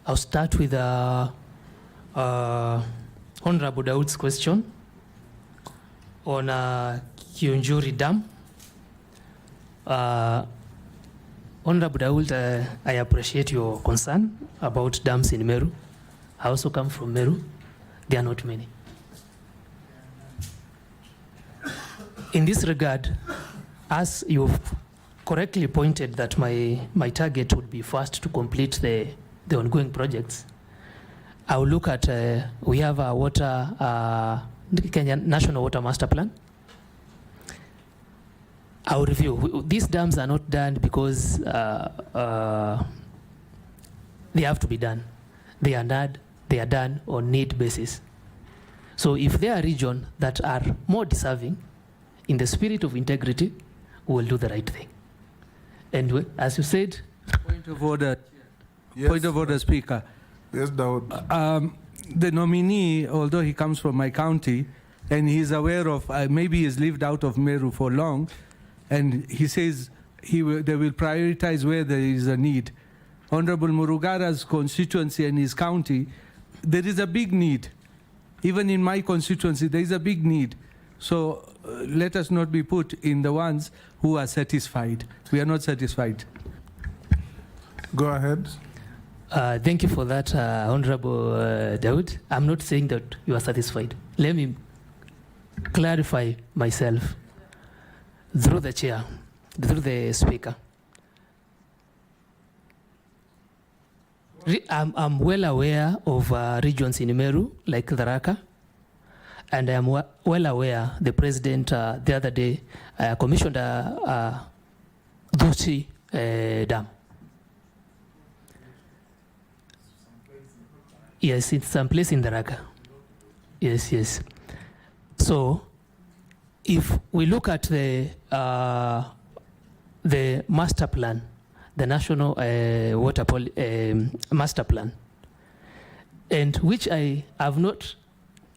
I'll start with Honorable Daud's question on Kiunjuri Dam. Honorable Daud, I appreciate your concern about dams in Meru. I also come from Meru. There are not many. In this regard, as you've correctly pointed that my target would be first to complete the ongoing projects, I will look at, we have a Kenya National Water Master Plan. I will review. These dams are not done because they have to be done. They are done on need basis. So if there are regions that are more deserving, in the spirit of integrity, we will do the right thing. And as you said... Point of order. Yes. Point of order, Speaker. Yes, Daud. The nominee, although he comes from my county, and he's aware of, maybe he's lived out of Meru for long, and he says they will prioritize where there is a need. Honorable Murugara's constituency and his county, there is a big need. Even in my constituency, there is a big need. So let us not be put in the ones who are satisfied. We are not satisfied. Go ahead. Thank you for that, Honorable Daud. I'm not saying that you are satisfied. Let me clarify myself through the chair, through the speaker. I'm well aware of regions in Meru, like Tharaka, and I am well aware the president the other day commissioned Dhuchi Dam. Yes, it's someplace in Tharaka. Yes. So, if we look at the master plan, the national water master plan, and which I have not,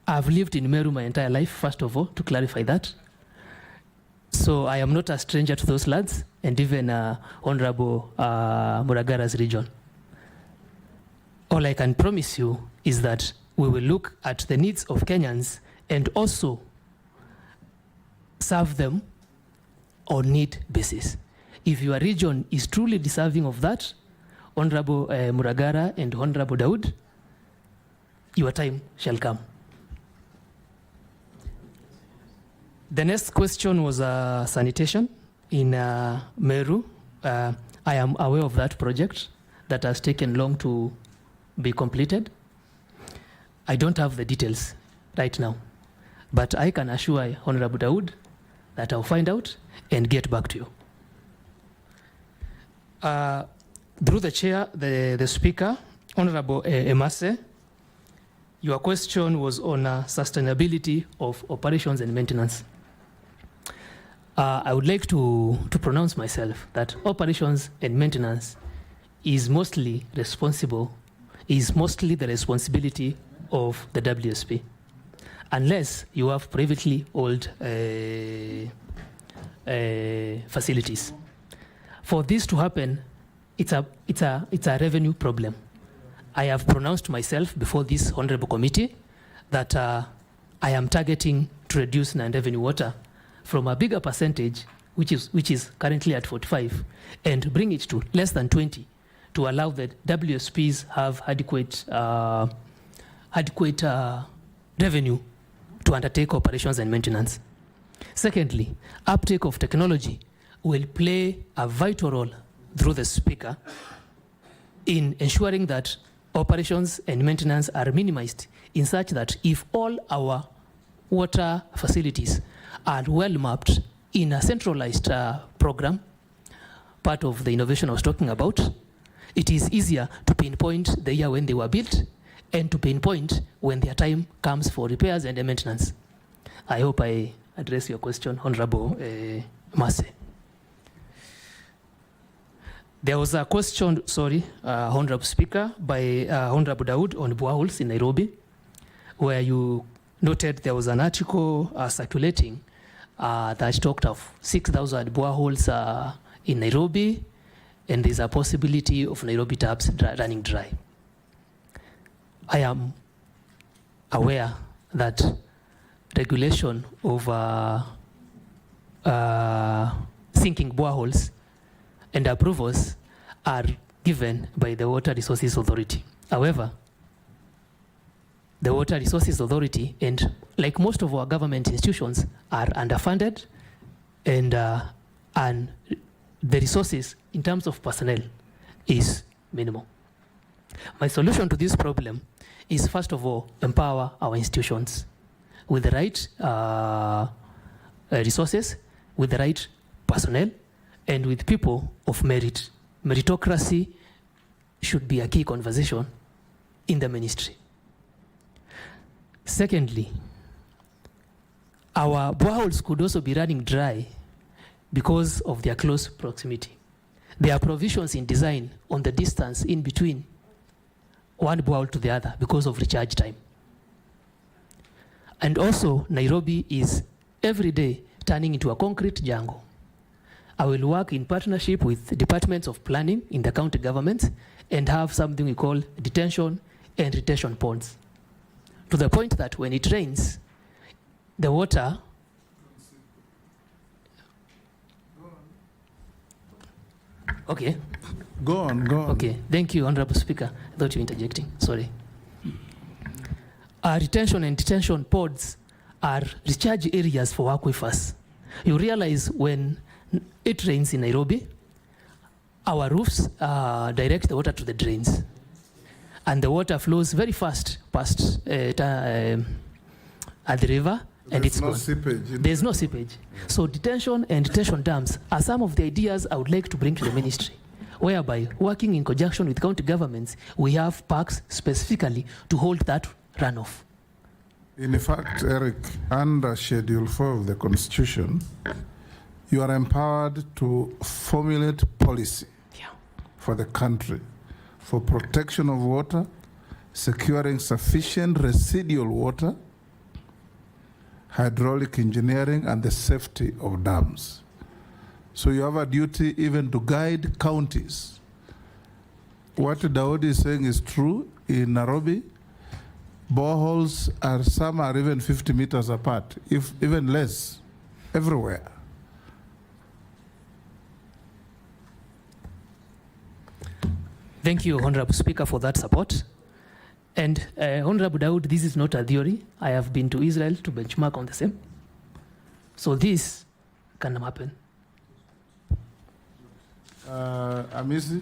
I've lived in Meru my entire life, first of all, to clarify that. So I am not a stranger to those lands, and even Honorable Muragara's region. All I can promise you is that we will look at the needs of Kenyans and also serve them on need basis. If your region is truly deserving of that, Honorable Muragara and Honorable Daud, your time shall come. The next question was sanitation in Meru. I am aware of that project that has taken long to be completed. I don't have the details right now, but I can assure Honorable Daud that I'll find out and get back to you. Through the chair, the speaker, Honorable Emase, your question was on sustainability of operations and maintenance. I would like to pronounce myself that operations and maintenance is mostly the responsibility of the WSP, unless you have privately owned facilities. For this to happen, it's a revenue problem. I have pronounced myself before this honorable committee that I am targeting to reduce non-revenue water from a bigger percentage, which is currently at 45, and bring it to less than 20, to allow the WSPs have adequate revenue to undertake operations and maintenance. Secondly, uptake of technology will play a vital role through the speaker in ensuring that operations and maintenance are minimized in such that if all our water facilities are well mapped in a centralized program, part of the innovation I was talking about, it is easier to pinpoint the year when they were built and to pinpoint when their time comes for repairs and maintenance. I hope I address your question, Honorable Mase. There was a question, Honorable Speaker, by Honorable Daud on boreholes in Nairobi, where you noted there was an article circulating that talked of 6,000 boreholes in Nairobi, and there's a possibility of Nairobi taps running dry. I am aware that regulation of sinking boreholes and approvals are given by the Water Resources Authority. However, the Water Resources Authority, and like most of our government institutions, are underfunded, and the resources in terms of personnel is minimal. My solution to this problem is, first of all, empower our institutions with the right resources, with the right personnel, and with people of merit. Meritocracy should be a key conversation in the ministry. Secondly, our boreholes could also be running dry because of their close proximity. There are provisions in design on the distance in between one borehole to the other because of recharge time. And also, Nairobi is every day turning into a concrete jungle. I will work in partnership with departments of planning in the county government and have something we call detention and retention ponds, to the point that when it rains, the water okay. Go on. Okay, thank you, Honorable Speaker. I thought you were interjecting, sorry. Retention and detention pods are recharge areas for aquifers. You realize when it rains in Nairobi, our roofs direct the water to the drains. And the water flows very fast past at the river, and it's no gone. seepage. There's no seepage. So detention and detention dams are some of the ideas I would like to bring to the ministry, whereby, working in conjunction with county governments, we have parks specifically to hold that runoff. In fact, Eric, under Schedule 4 of the Constitution, you are empowered to formulate policy for the country for protection of water, securing sufficient residual water, hydraulic engineering, and the safety of dams. So you have a duty even to guide counties. What Dawood is saying is true. In Nairobi, boreholes some are even 50 meters apart, if even less, everywhere. Thank you, Honorable Speaker, for that support. And Honorable Dawood, this is not a theory. I have been to Israel to benchmark on the same. So this can happen. Amisi?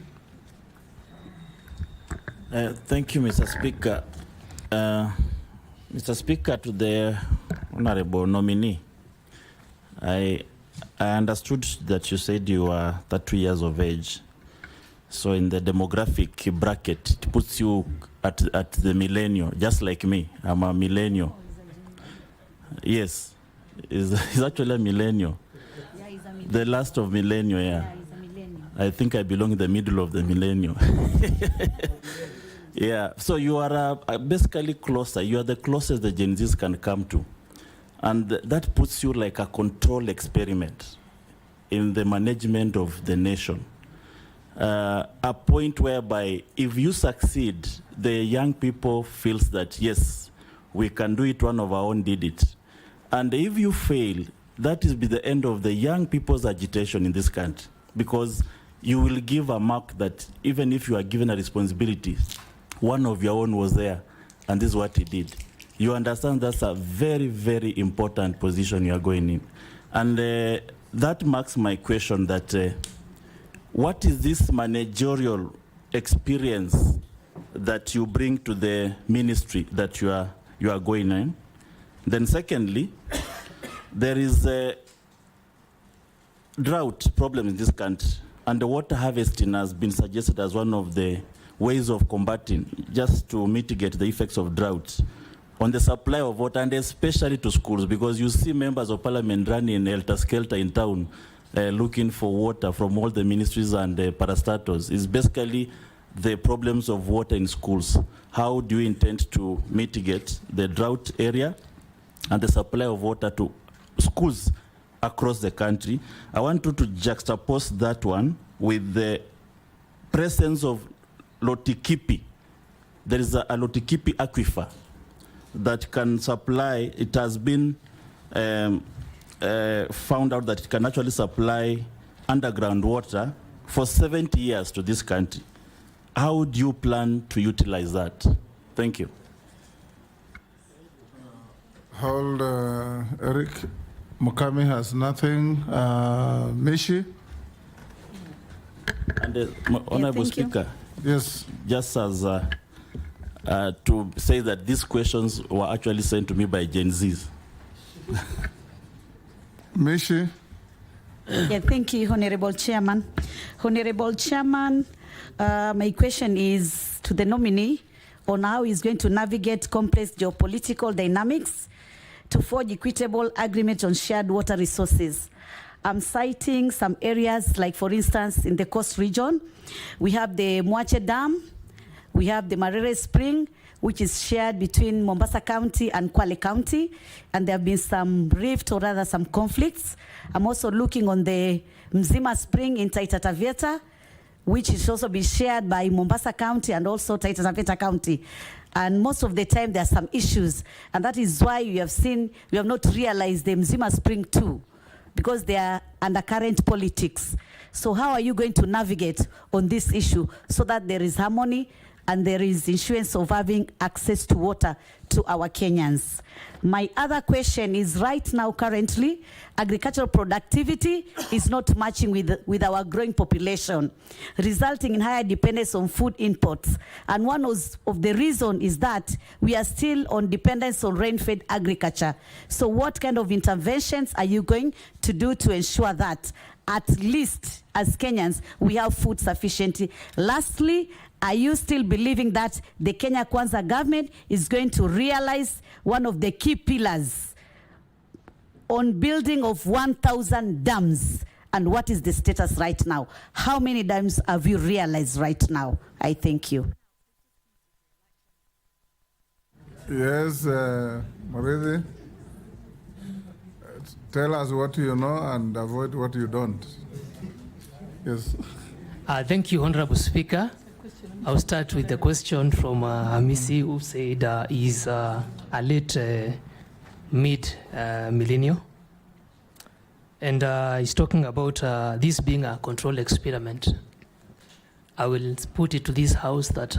Thank you, Mr. Speaker. Mr. Speaker, to the Honorable nominee, I understood that you said you are 30 years of age. So in the demographic bracket, it puts you at the millennial, just like me. I'm a millennial. Yes, he's actually a millennial. Yeah, he's a millennial. The last of millennial, yeah. Yeah, he's a millennial. I think I belong in the middle of the millennial. Yeah, so you are basically closer. You are the closest the Gen Zs can come to. And that puts you like a control experiment in the management of the nation. A point whereby if you succeed, the young people feels that, yes, we can do it, one of our own did it. And if you fail, that is be the end of the young people's agitation in this country, because you will give a mark that even if you are given a responsibility, one of your own was there, and this is what he did. You understand that's a very, very important position you are going in. And that marks my question that what is this managerial experience that you bring to the ministry that you are going in? Then secondly, there is a drought problem in this country, and the water harvesting has been suggested as one of the ways of combating, just to mitigate the effects of drought on the supply of water, and especially to schools, because you see members of parliament running helter-skelter in town looking for water from all the ministries and parastatals. It's basically the problems of water in schools. How do you intend to mitigate the drought area and the supply of water to schools across the country? I want you to juxtapose that one with the presence of Lotikipi, there is a Lotikipi aquifer that can supply, it has been found out that it can actually supply underground water for 70 years to this country. How do you plan to utilize that? Thank you. Hold, Eric. Mukami has nothing. Mishi? And Honorable Speaker, Yes. just as to say that these questions were actually sent to me by Gen Zs. Mishi? Yeah, thank you, Honorable Chairman. Honorable Chairman, my question is to the nominee on how he's going to navigate complex geopolitical dynamics to forge equitable agreements on shared water resources. I'm citing some areas, like for instance, in the coast region, we have the Mwache Dam, we have the Marere Spring, which is shared between Mombasa County and Kwale County, and there have been some rift or rather some conflicts. I'm also looking on the Mzima Spring in Taita Taveta, which is also been shared by Mombasa County and also Taita Taveta County. And most of the time there are some issues, and that is why you have seen, we have not realized the Mzima Spring too, because they are undercurrent politics. So how are you going to navigate on this issue so that there is harmony and there is assurance of having access to water to our Kenyans? My other question is, right now, currently, agricultural productivity is not matching with our growing population, resulting in higher dependence on food imports. And one of the reasons is that we are still on dependence on rain-fed agriculture. So what kind of interventions are you going to do to ensure that at least as Kenyans, we have food sufficiency? Lastly, are you still believing that the Kenya Kwanza government is going to realize one of the key pillars on building of 1,000 dams? And what is the status right now? How many dams have you realized right now? I thank you. Yes, Maridi. Tell us what you know and avoid what you don't. Yes. Thank you, Honorable Speaker. I'll start with the question from Hamisi, who said he's a late mid-millennial. And he's talking about this being a controlled experiment. I will put it to this house that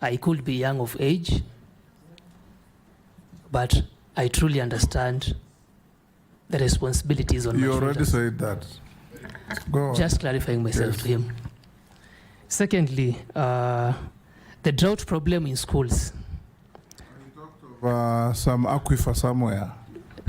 I could be young of age, but I truly understand the responsibilities on my shoulders. You already said that. Go on. Just clarifying myself to him. Secondly, the drought problem in schools. You talked of some aquifer somewhere.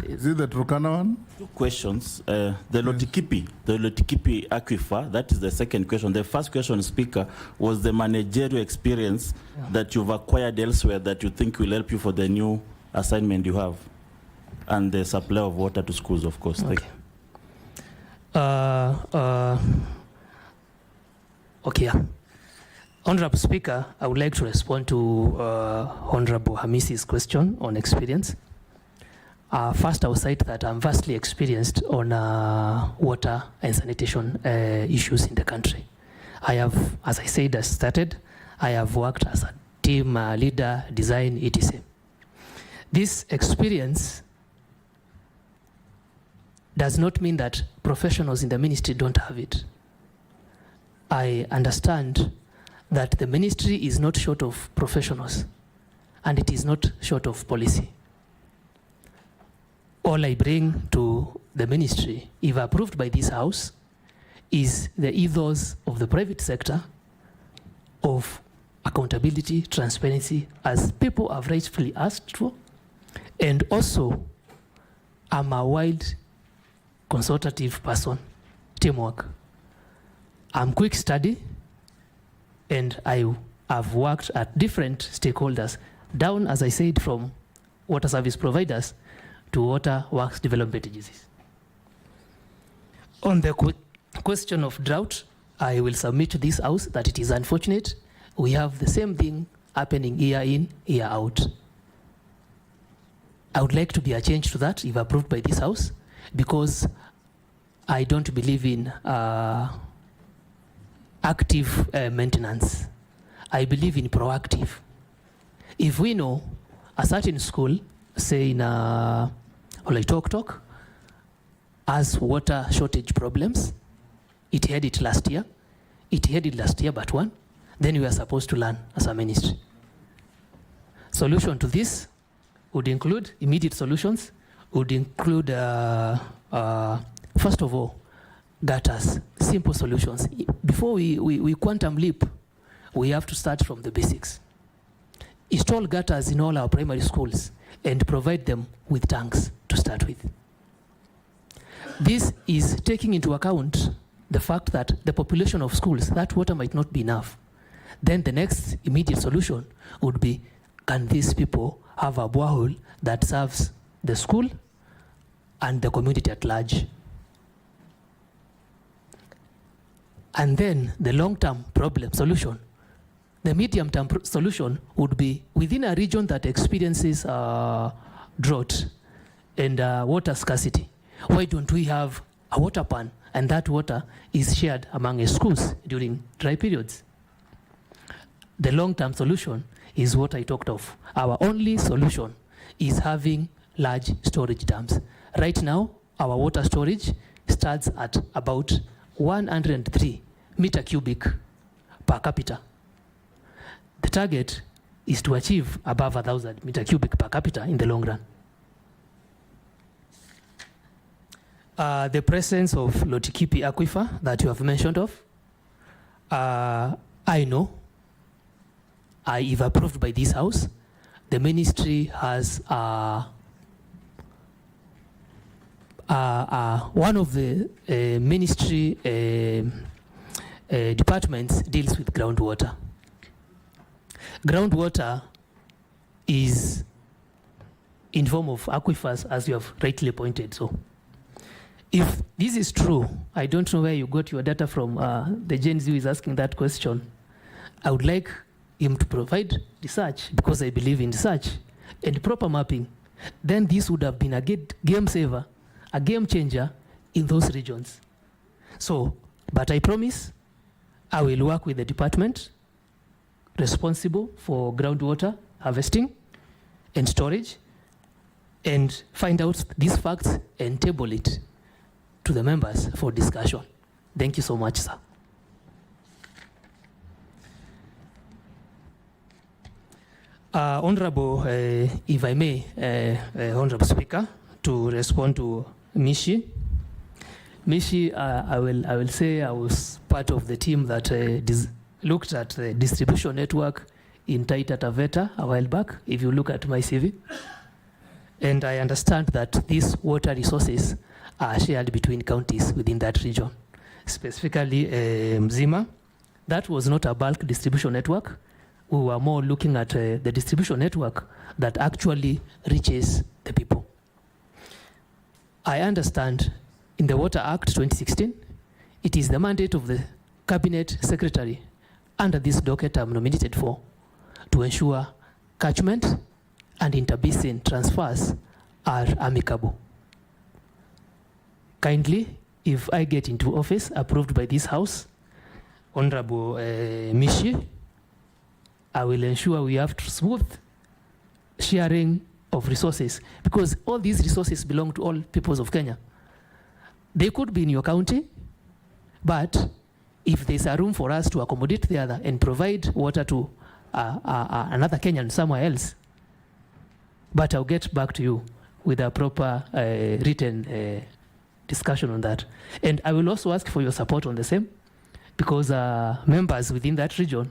Is it the Turkana one? Two questions. The Lotikipi aquifer, that is the second question. The first question, Speaker, was the managerial experience that you've acquired elsewhere that you think will help you for the new assignment you have, and the supply of water to schools, of course. Okay. Okay. Honorable Speaker, I would like to respond to Honorable Hamisi's question on experience. First, I will cite that I'm vastly experienced on water and sanitation issues in the country. I have, as I said, I have worked as a team leader, design, etc. This experience does not mean that professionals in the ministry don't have it. I understand that the ministry is not short of professionals, and it is not short of policy. All I bring to the ministry, if approved by this House, is the ethos of the private sector of accountability, transparency, as people have rightfully asked for, and also I'm a wild consultative person, teamwork. I'm quick study, and I have worked at different stakeholders, down, as I said, from water service providers to water works development agencies. On the question of drought, I will submit to this House that it is unfortunate we have the same thing happening year in, year out. I would like to be a change to that if approved by this House, because I don't believe in active maintenance. I believe in proactive. If we know a certain school, say in Oloitoktok, has water shortage problems, it had it last year, but one, then we are supposed to learn as a ministry. Solution to this would include immediate solutions, would include, first of all, gutters, simple solutions. Before we quantum leap, we have to start from the basics. Install gutters in all our primary schools and provide them with tanks to start with. This is taking into account the fact that the population of schools, that water might not be enough. Then the next immediate solution would be, can these people have a borehole that serves the school and the community at large? And then the long-term problem solution, the medium-term solution would be within a region that experiences drought and water scarcity. Why don't we have a water pan and that water is shared among schools during dry periods? The long-term solution is what I talked of. Our only solution is having large storage dams. Right now, our water storage starts at about 103 meter cubic per capita. The target is to achieve above 1,000 meter cubic per capita in the long run. The presence of Lotikipi aquifer that you have mentioned of, I know, if approved by this house, the ministry has one of the ministry departments deals with groundwater. Groundwater is in form of aquifers, as you have rightly pointed. So if this is true, I don't know where you got your data from, the Gen Z who is asking that question. I would like him to provide research, because I believe in research and proper mapping. Then this would have been a game saver, a game changer in those regions. So, but I promise I will work with the department responsible for groundwater harvesting and storage and find out these facts and table it to the members for discussion. Thank you so much, sir. Honorable, if I may, Honorable Speaker, to respond to Mishi. Mishi, I will say I was part of the team that looked at the distribution network in Taita Taveta a while back, if you look at my CV. And I understand that these water resources are shared between counties within that region. Specifically, Mzima, that was not a bulk distribution network. We were more looking at the distribution network that actually reaches the people. I understand in the Water Act 2016, it is the mandate of the Cabinet Secretary under this docket I'm nominated for to ensure catchment and interbasin transfers are amicable. Kindly, if I get into office approved by this House, Honorable Mishi, I will ensure we have smooth sharing of resources, because all these resources belong to all peoples of Kenya. They could be in your county, but if there's a room for us to accommodate the other and provide water to another Kenyan somewhere else, but I'll get back to you with a proper written discussion on that. And I will also ask for your support on the same, because members within that region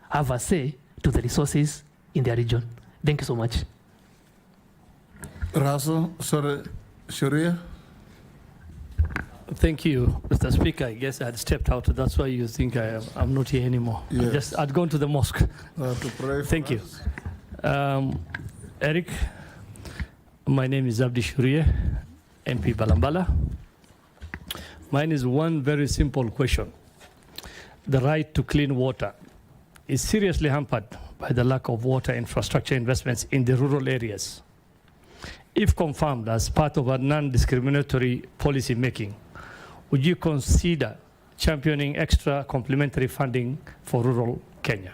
have a say to the resources in their region. Thank you so much. Russell, sorry, Sharia. Thank you, Mr. Speaker. I guess I had stepped out. That's why you think I'm not here anymore. Yes. I'd gone to the mosque. To pray Thank for you. us. Eric, my name is Abdi Shurie, MP Balambala. Mine is one very simple question. The right to clean water is seriously hampered by the lack of water infrastructure investments in the rural areas. If confirmed as part of a non-discriminatory policy making, would you consider championing extra complementary funding for rural Kenya?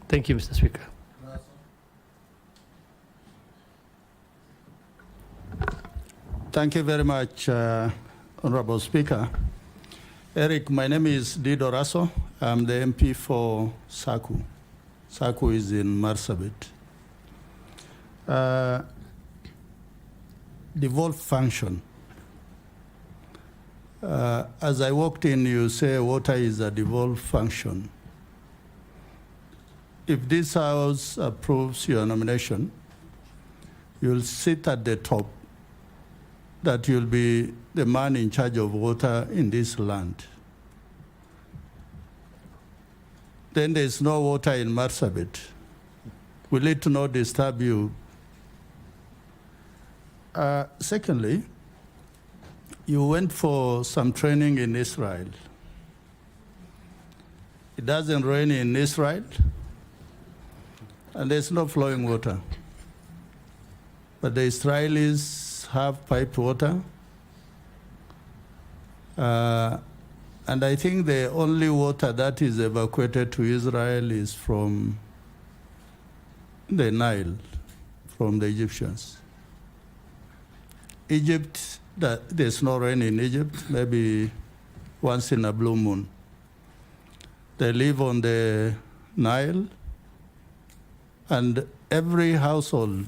Thank you, Mr. Speaker. Thank you very much, Honorable Speaker. Eric, my name is Dido Raso. I'm the MP for Saku. Saku is in Marsabit. Devolved function. As I walked in, you say water is a devolved function. If this House approves your nomination, you'll sit at the top, that you'll be the man in charge of water in this land. Then there's no water in Marsabit. Will it not disturb you? Secondly, you went for some training in Israel. It doesn't rain in Israel, and there's no flowing water. But the Israelis have piped water. And I think the only water that is evacuated to Israel is from the Nile, from the Egyptians. Egypt, there's no rain in Egypt, maybe once in a blue moon. They live on the Nile, and every household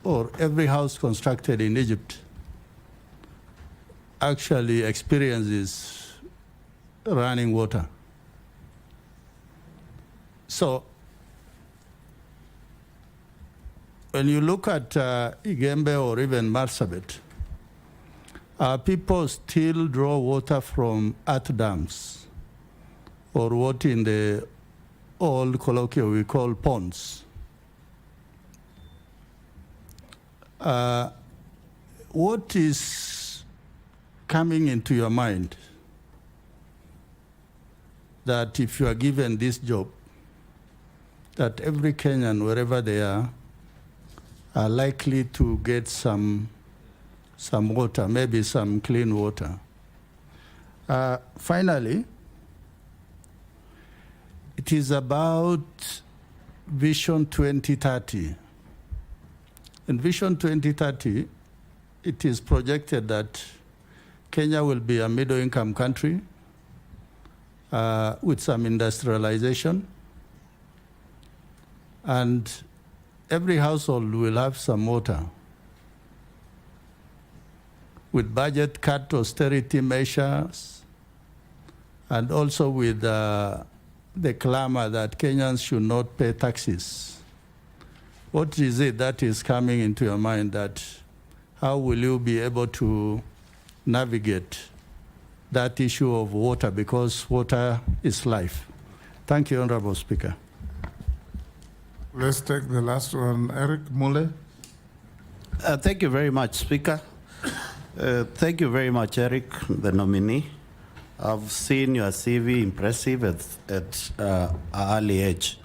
or every house constructed in Egypt actually experiences running water. So when you look at Igembe or even Marsabit, people still draw water from earth dams, or what in the old colloquial we call ponds. What is coming into your mind that if you are given this job, that every Kenyan, wherever they are likely to get some water, maybe some clean water? Finally, it is about Vision 2030. In Vision 2030, it is projected that Kenya will be a middle-income country with some industrialization, and every household will have some water. With budget cut, austerity measures, and also with the clamor that Kenyans should not pay taxes. What is it that is coming into your mind, that how will you be able to navigate that issue of water, because water is life? Thank you, Honorable Speaker. Let's take the last one, Eric Mule. Thank you very much, Speaker. Thank you very much, Eric, the nominee. I've seen your CV impressive at an early age.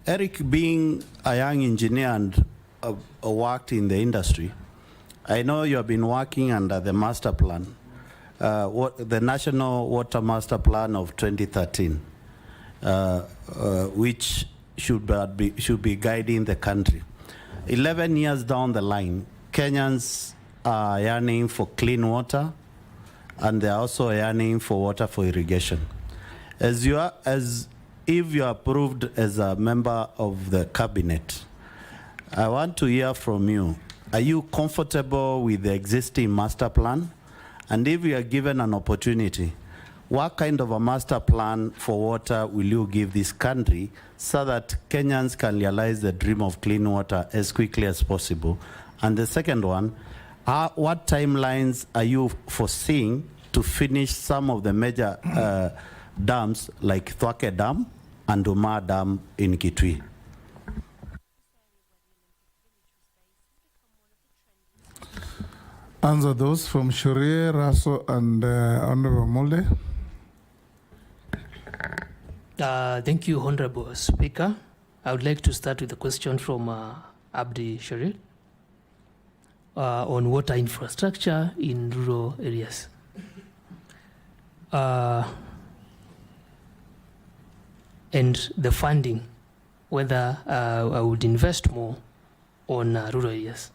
Eric, being a young engineer and worked in the industry, I know you have been working under the master plan, the National Water Master Plan of 2013, which should be guiding the country. 11 years down the line, Kenyans are yearning for clean water, and they're also yearning for water for irrigation. If you are approved as a member of the cabinet, I want to hear from you. Are you comfortable with the existing master plan? And if you are given an opportunity, what kind of a master plan for water will you give this country so that Kenyans can realize the dream of clean water as quickly as possible? And the second one, what timelines are you foreseeing to finish some of the major dams like Thwake Dam and Umar Dam in Kitui? Answer those from Shurie, Raso, and Honorable Mulde. Thank you, Honorable Speaker. I would like to start with a question from Abdi Sharil on water infrastructure in rural areas. And the funding, whether I would invest more on rural areas.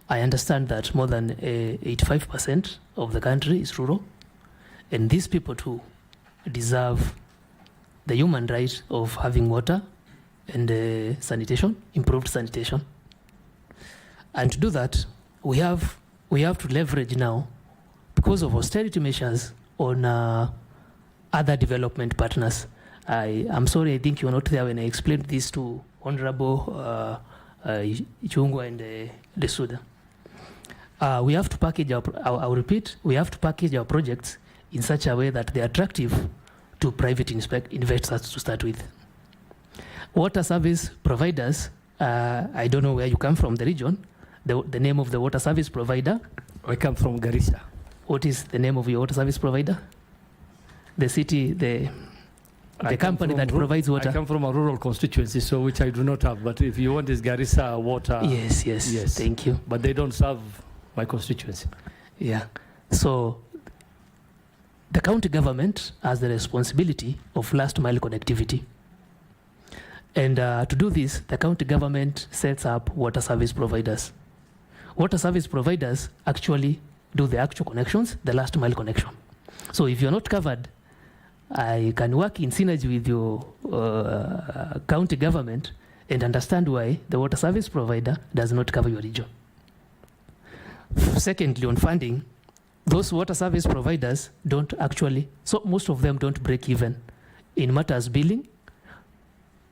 I understand that more than 85% of the country is rural, and these people too deserve the human right of having water and sanitation, improved sanitation. And to do that, we have to leverage now, because of austerity measures, on other development partners. I'm sorry, I think you were not there when I explained this to Honorable Ichungwa and Desuda. We have to package I'll repeat, we have to package our projects in such a way that they're attractive to private investors to start with. Water service providers, I don't know where you come from, the region, the name of the water service provider. I come from Garissa. What is the name of your water service provider? The city, the company that provides water. I come from a rural constituency, so which I do not have. But if you want, is Garissa water? Yes. Thank you. But they don't serve my constituency. Yeah. So the county government has the responsibility of last mile connectivity. And to do this, the county government sets up water service providers. Water service providers actually do the actual connections, the last mile connection. So if you're not covered, I can work in synergy with your county government and understand why the water service provider does not cover your region. Secondly, on funding, those water service providers don't actually, so most of them don't break even in matters billing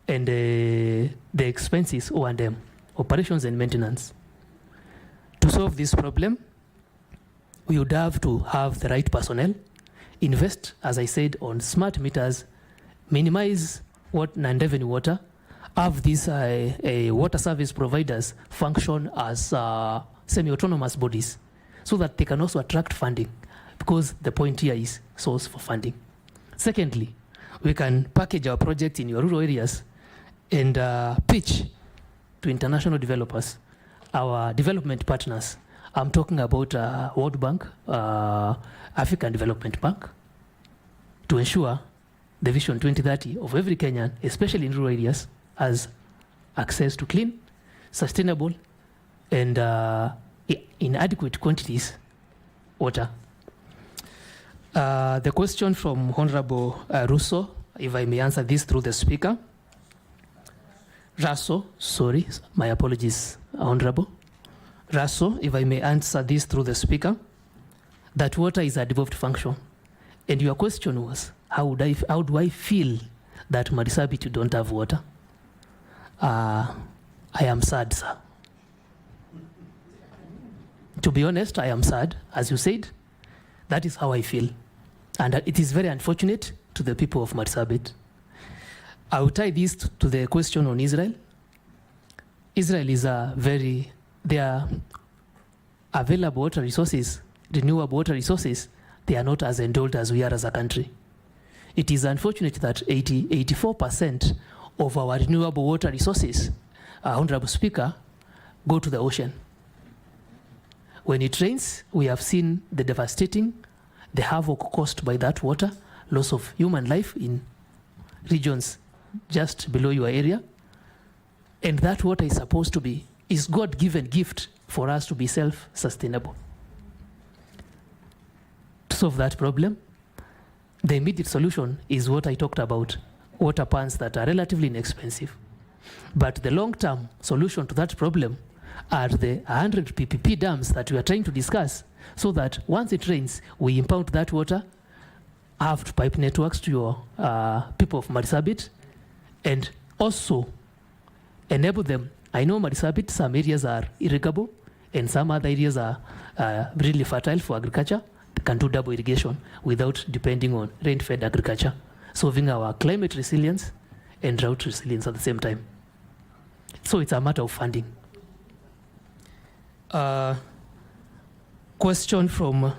and the expenses O&M, operations and maintenance. To solve this problem, we would have to have the right personnel, invest, as I said, on smart meters, minimize non-revenue water, have these water service providers function as semi-autonomous bodies so that they can also attract funding, because the point here is source for funding. Secondly, we can package our projects in your rural areas and pitch to international developers, our development partners. I'm talking about World Bank, African Development Bank, to ensure the Vision 2030 of every Kenyan, especially in rural areas, has access to clean, sustainable, and in adequate quantities water. The question from Honorable Russo, if I may answer this through the speaker. Russo, sorry, my apologies, Honorable. Russo, if I may answer this through the speaker, that water is a devolved function. And your question was, how do I feel that Marsabit don't have water? I am sad, sir. To be honest, I am sad. As you said, that is how I feel. And it is very unfortunate to the people of Marsabit. I will tie this to the question on Israel. Israel is their available water resources, renewable water resources, they are not as endowed as we are as a country. It is unfortunate that 84% of our renewable water resources, Honorable Speaker, go to the ocean. When it rains, we have seen the devastating, the havoc caused by that water, loss of human life in regions just below your area. And that water is supposed to be, is God-given gift for us to be self-sustainable. To solve that problem, the immediate solution is what I talked about, water pans that are relatively inexpensive. But the long-term solution to that problem are the 100 PPP dams that we are trying to discuss, so that once it rains, we impound that water, have pipe networks to your people of Marsabit, and also enable them. I know Marsabit, some areas are irrigable, and some other areas are really fertile for agriculture. They can do double irrigation without depending on rain-fed agriculture, solving our climate resilience and drought resilience at the same time. So it's a matter of funding. Question from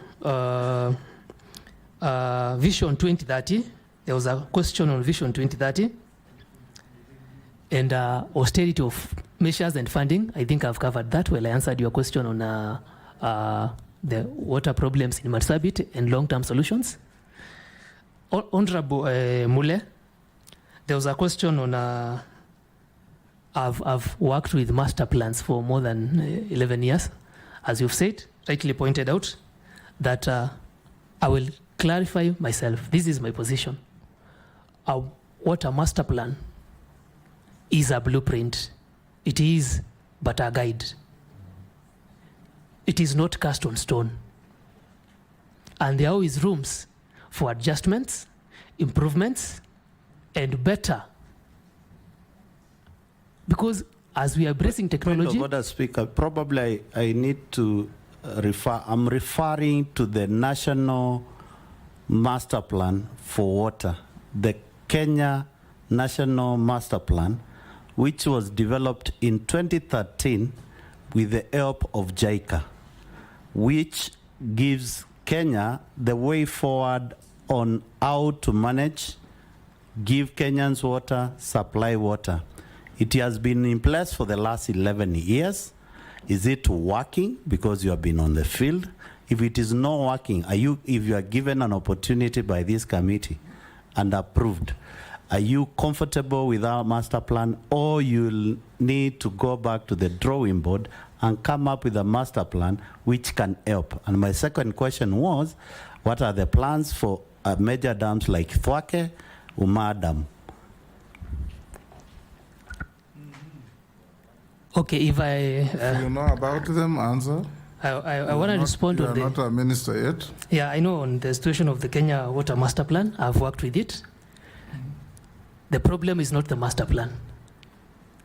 Vision 2030. There was a question on Vision 2030 and austerity of measures and funding. I think I've covered that well. I answered your question on the water problems in Marsabit and long-term solutions. Honorable Mule, there was a question on I've worked with master plans for more than 11 years. as you've said, rightly pointed out, that I will clarify myself. This is my position. What a master plan is a blueprint. It is but a guide. It is not cast on stone. And there are always rooms for adjustments, improvements, and better. Because as we are embracing technology... Point of order, Speaker, probably I need to I'm referring to the National Master Plan for Water, the Kenya National Master Plan, which was developed in 2013 with the help of JICA, which gives Kenya the way forward on how to manage, give Kenyans water, supply water. It has been in place for the last 11 years. Is it working? Because you have been on the field. If it is not working, if you are given an opportunity by this committee and approved, are you comfortable with our master plan, or you'll need to go back to the drawing board and come up with a master plan which can help? And my second question was, what are the plans for major dams like Thwake, Umar Dam? Okay, if you know about them, answer. I want to respond on You are not a minister yet. Yeah, I know on the situation of the Kenya Water Master Plan. I've worked with it. The problem is not the master plan.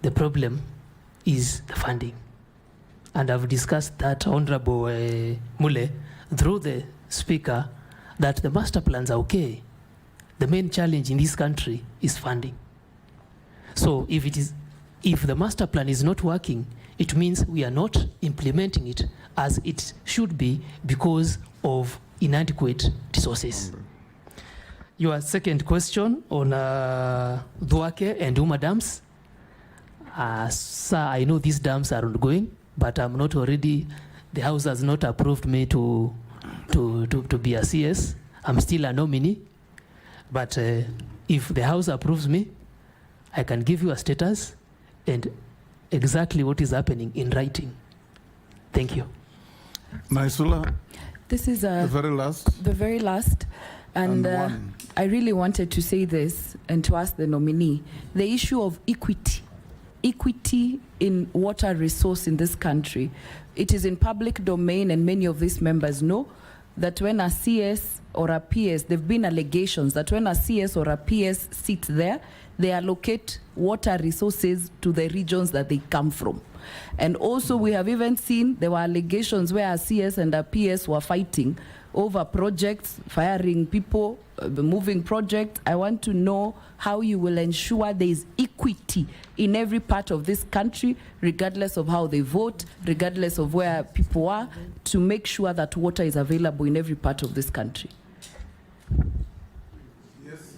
The problem is the funding. And I've discussed that, Honorable Mule, through the Speaker, that the master plans are okay. The main challenge in this country is funding. So if the master plan is not working, it means we are not implementing it as it should be because of inadequate resources. Your second question on Thwake and Uma dams. Sir, I know these dams are ongoing, but I'm not already, the House has not approved me to be a CS. I'm still a nominee. But if the House approves me, I can give you a status and exactly what is happening in writing. Thank you. Naisula, This is the very last. the very last. And one. I really wanted to say this and to ask the nominee, the issue of equity in water resource in this country. It is in public domain, and many of these members know that when a CS or a PS, there have been allegations that when a CS or a PS sits there, they allocate water resources to the regions that they come from. And also we have even seen there were allegations where a CS and a PS were fighting over projects, firing people, moving projects. I want to know how you will ensure there is equity in every part of this country, regardless of how they vote, regardless of where people are, to make sure that water is available in every part of this country. Yes,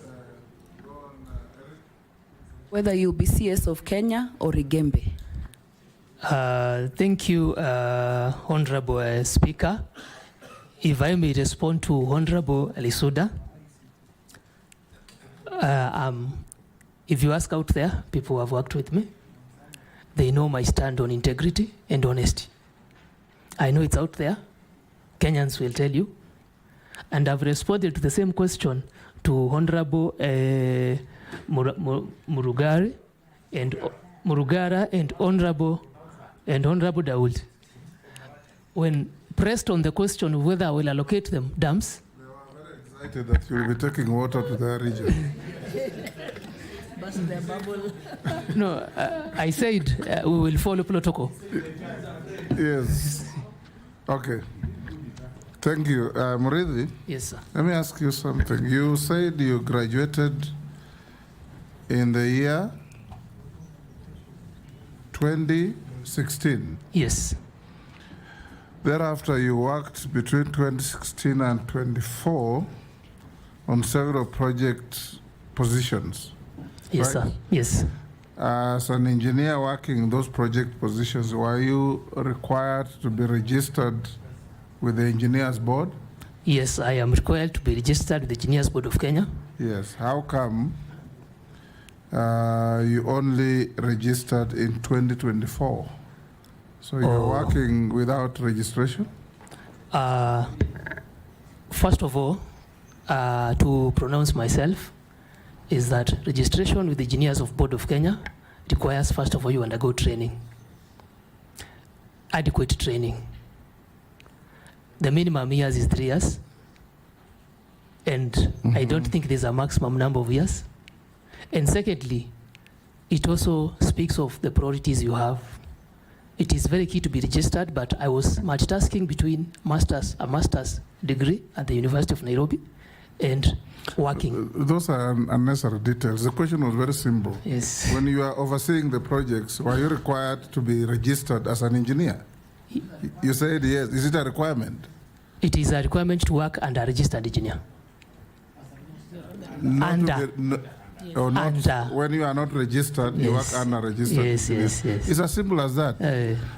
go on, Eric. Whether you'll be CS of Kenya or Igembe. Thank you, Honorable Speaker. If I may respond to Honorable Lisuda, if you ask out there, people who have worked with me, they know my stand on integrity and honesty. I know it's out there. Kenyans will tell you. And I've responded to the same question to Honorable Murugara and Honorable Daoud. When pressed on the question of whether I will allocate them dams. They were very excited that you will be taking water to their region. No, I said we will follow protocol. Yes. Okay. Thank you. Murithi, Yes, sir. let me ask you something. You said you graduated in the year 2016. Yes. Thereafter, you worked between 2016 and 24 on several project positions. Yes, Right. sir. Yes. As an engineer working in those project positions, were you required to be registered with the Engineers Board? Yes, I am required to be registered with the Engineers Board of Kenya. Yes. How come you only registered in 2024? So you're Oh. working without registration? First of all, to pronounce myself is that registration with the Engineers of Board of Kenya requires, first of all, you undergo training, adequate training. The minimum years is 3 years, and I don't think there's a maximum number of years. And secondly, it also speaks of the priorities you have. It is very key to be registered, but I was multitasking between a master's degree at the University of Nairobi and working. Those are unnecessary details. The question was very simple. Yes. When you are overseeing the projects, were you required to be registered as an engineer? You said yes. Is it a requirement? It is a requirement to work under a registered engineer. Under. Or not, Under. when you are not registered, you work Yes. under registered Yes, engineer. yes, yes. It's as simple as that.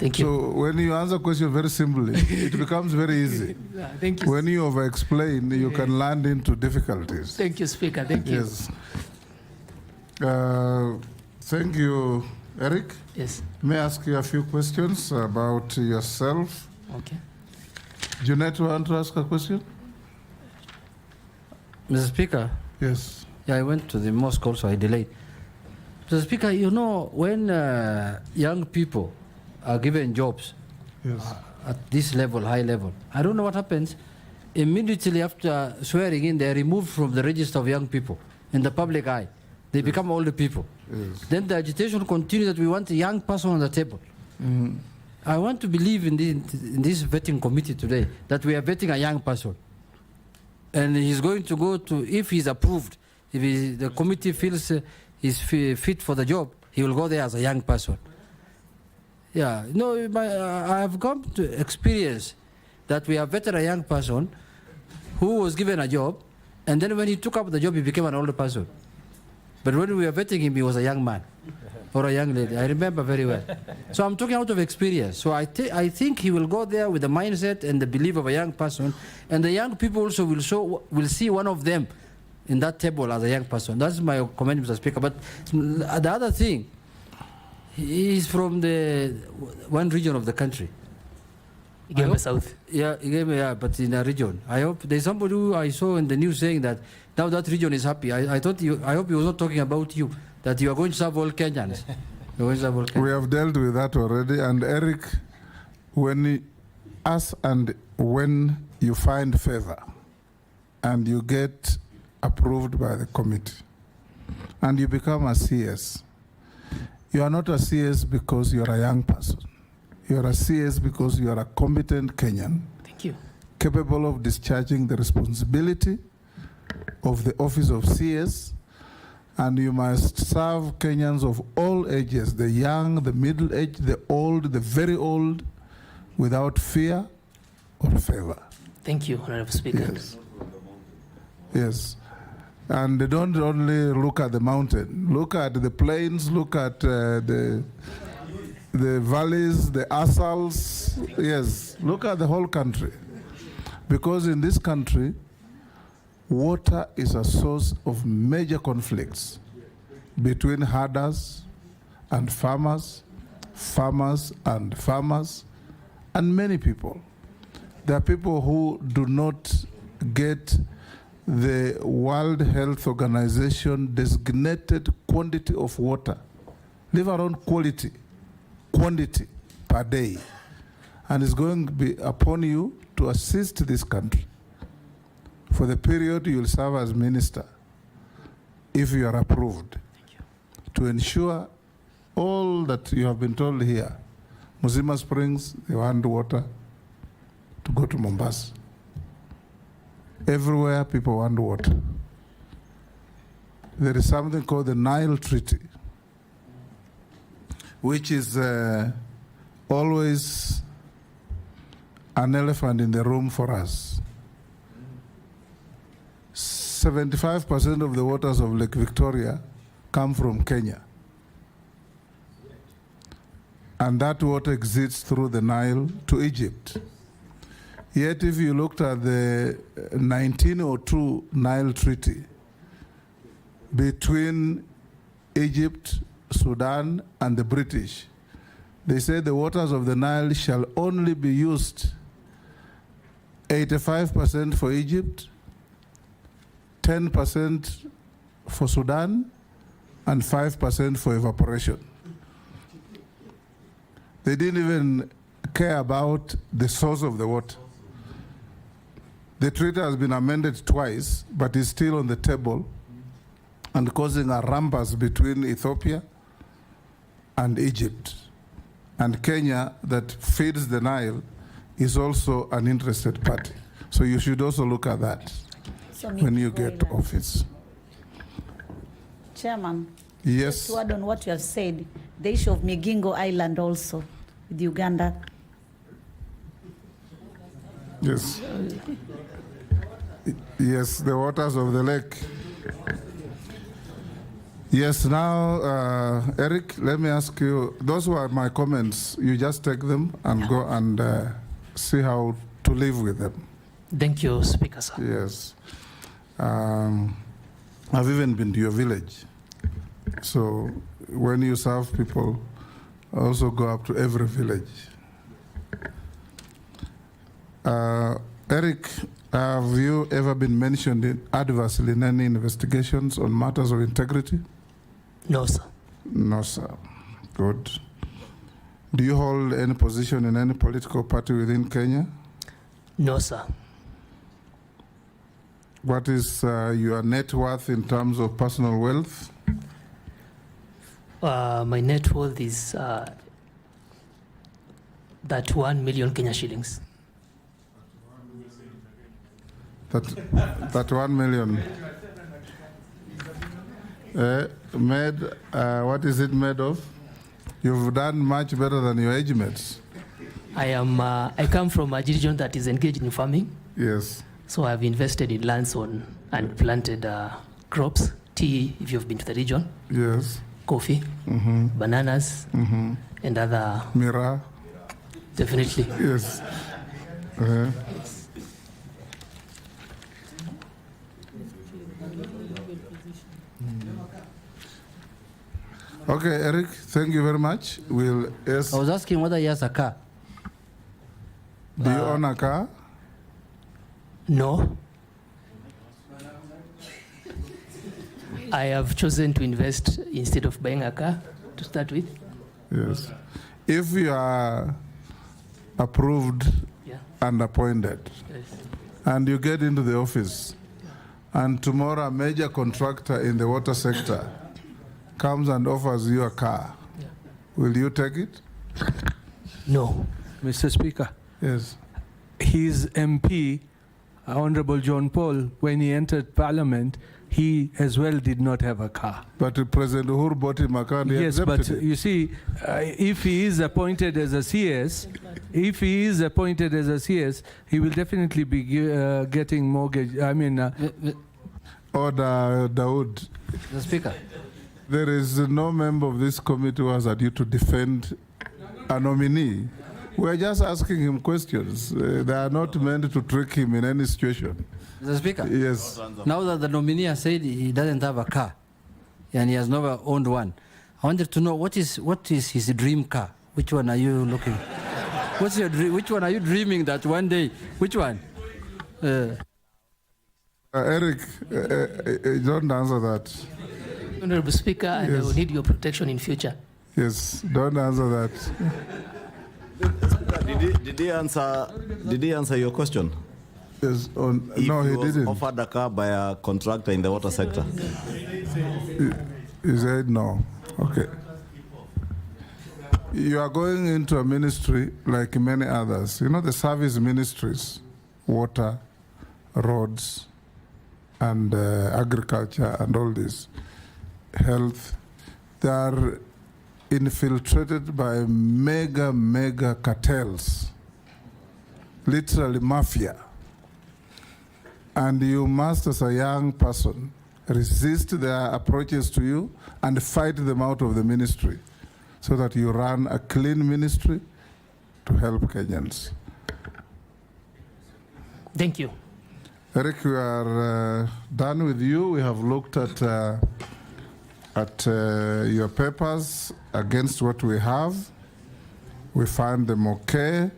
Thank you. So when you answer question very simply, it becomes very easy. Thank you. When you over-explain, you can land into difficulties. Thank you, Speaker. Thank you. Yes. Thank you, Eric. Yes. May I ask you a few questions about yourself? Okay. Junet, want to ask a question? Mr. Speaker, Yes. yeah, I went to the mosque also, I delayed. Mr. Speaker, you know, when young people are given jobs Yes. at this level, high level, I don't know what happens. Immediately after swearing in, they are removed from the register of young people in the public eye. They become older people. Yes. Then the agitation continues that we want a young person on the table. I want to believe in this vetting committee today that we are vetting a young person. And he's going to go to, if he's approved, if the committee feels he's fit for the job, he will go there as a young person. Yeah, no, I have come to experience that we have vetted a young person who was given a job, and then when he took up the job, he became an older person. But when we were vetting him, he was a young man or a young lady. I remember very well. So I'm talking out of experience. So I think he will go there with the mindset and the belief of a young person, and the young people also will see one of them in that table as a young person. That's my comment, Mr. Speaker. But the other thing, he is from the one region of the country. Igembe South. Yeah, yeah, but in a region. I hope there's somebody who I saw in the news saying that now that region is happy. I hope he was not talking about you, that you are going to serve all Kenyans. You're going to serve all Kenyans. We have dealt with that already. And Eric, when you find favor and you get approved by the committee and you become a CS, you are not a CS because you are a young person. You are a CS because you are a competent Kenyan, Thank you. capable of discharging the responsibility of the office of CS, and you must serve Kenyans of all ages, the young, the middle-aged, the old, the very old, without fear or favor. Thank you, Honorable Speaker. Yes. Yes. And they don't only look at the mountain. Look at the plains, look at the valleys, the asals. Yes, look at the whole country. Because in this country, water is a source of major conflicts between herders and farmers, farmers and farmers, and many people. There are people who do not get the World Health Organization designated quantity of water, leave alone quality, quantity per day. And it's going to be upon you to assist this country for the period you will serve as minister, if you are approved, to ensure all that you have been told here. Mzima Springs, they want water to go to Mombasa. Everywhere people want water. There is something called the Nile Treaty, which is always an elephant in the room for us. 75% of the waters of Lake Victoria come from Kenya. And that water exits through the Nile to Egypt. Yet if you looked at the 1902 Nile Treaty between Egypt, Sudan, and the British, They say the waters of the Nile shall only be used 85% for Egypt, 10% for Sudan, and 5% for evaporation. They didn't even care about the source of the water. The treaty has been amended twice, but is still on the table and causing a rumpus between Ethiopia and Egypt. And Kenya, that feeds the Nile, is also an interested party. So you should also look at that when you get to office. Chairman, Yes. to add on what you have said, the issue of Migingo Island also with Uganda. Yes. Yes, the waters of the lake. Yes, now, Eric, let me ask you, those were my comments. You just take them and go and see how to live with them. Thank you, Speaker, sir. Yes. I've even been to your village. So when you serve people, also go up to every village. Eric, have you ever been mentioned adversely in any investigations on matters of integrity? No, sir. No, sir. Good. Do you hold any position in any political party within Kenya? No, sir. What is your net worth in terms of personal wealth? My net worth is that 1 million Kenya shillings. That 1 million. Made, what is it made of? You've done much better than your age mates. I come from a region that is engaged in farming. Yes. So I've invested in lands on and planted crops, tea, if you've been to the region. Yes. Coffee, bananas, and other. Mira. Definitely. Yes. Okay, Eric, thank you very much. We'll yes. I was asking whether he has a car. Do you own a car? No. I have chosen to invest instead of buying a car to start with. Yes. If you are approved and appointed, and you get into the office, and tomorrow a major contractor in the water sector comes and offers you a car, will you take it? No. Mr. Speaker. Yes. His MP, Honorable John Paul, when he entered Parliament, he as well did not have a car. But President Uhuru bought him a car and he Yes, accepted but it. you see, if he is appointed as a CS, he will definitely be getting mortgage. I mean, Order, Dawood. The Speaker. There is no member of this committee who has a duty to defend a nominee. We're just asking him questions. They are not meant to trick him in any situation. The Speaker. Yes. Now that the nominee has said he doesn't have a car, and he has never owned one, I wanted to know what is his dream car? Which one are you looking? What's your dream? Which one are you dreaming that one day? Which one? Eric, don't answer that. Honorable Speaker, and I will need your protection in future. Yes, don't answer that. Did he answer your question? Yes, If no, he was didn't. offered a car by a contractor in the water sector. He said no. Okay. You are going into a ministry like many others. You know, the service ministries, water, roads, and agriculture, and all this, health, they are infiltrated by mega cartels, literally mafia. And you must, as a young person, resist their approaches to you and fight them out of the ministry so that you run a clean ministry to help Kenyans. Thank you. Eric, we are done with you. We have looked at your papers against what we have. We find them okay.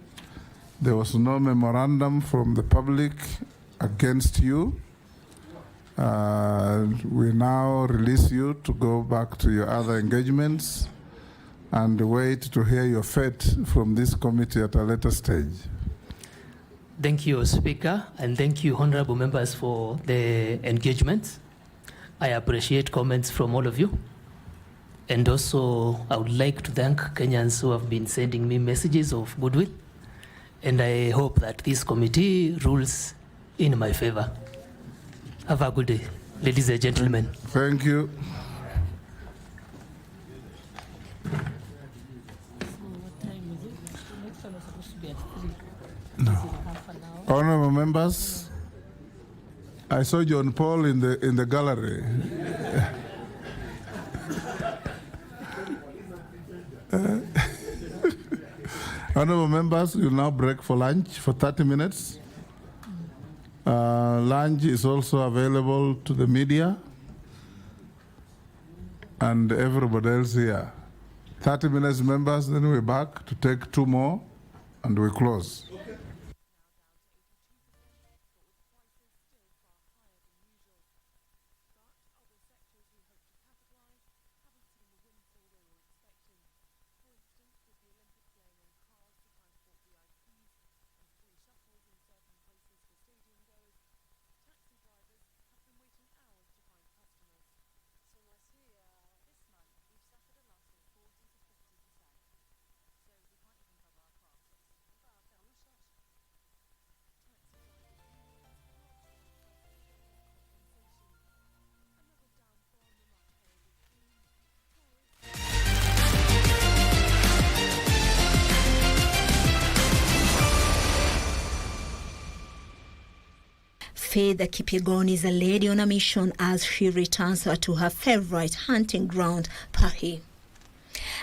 There was no memorandum from the public against you. We now release you to go back to your other engagements and wait to hear your fate from this committee at a later stage. Thank you, Speaker, and thank you, honorable members, for the engagement. I appreciate comments from all of you. And also, I would like to thank Kenyans who have been sending me messages of goodwill. And I hope that this committee rules in my favor. Have a good day, ladies and gentlemen. Thank you. No. Honorable members, I saw John Paul in the gallery. Honorable members, you'll now break for lunch for 30 minutes. Lunch is also available to the media and everybody else here. 30 minutes, members, then we're back to take 2 more and we close. Faith Kipyegon is a lady on a mission as she returns to her favorite hunting ground, Pahi.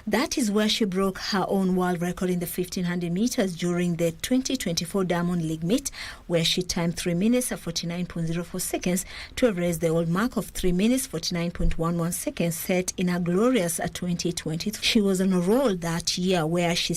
That is where she broke her own world record in the 1500 meters during the 2024 Diamond League meet, where she timed 3 minutes and 49.04 seconds to erase the old mark of 3 minutes 49.11 seconds set in a glorious 2023. She was on a roll that year where she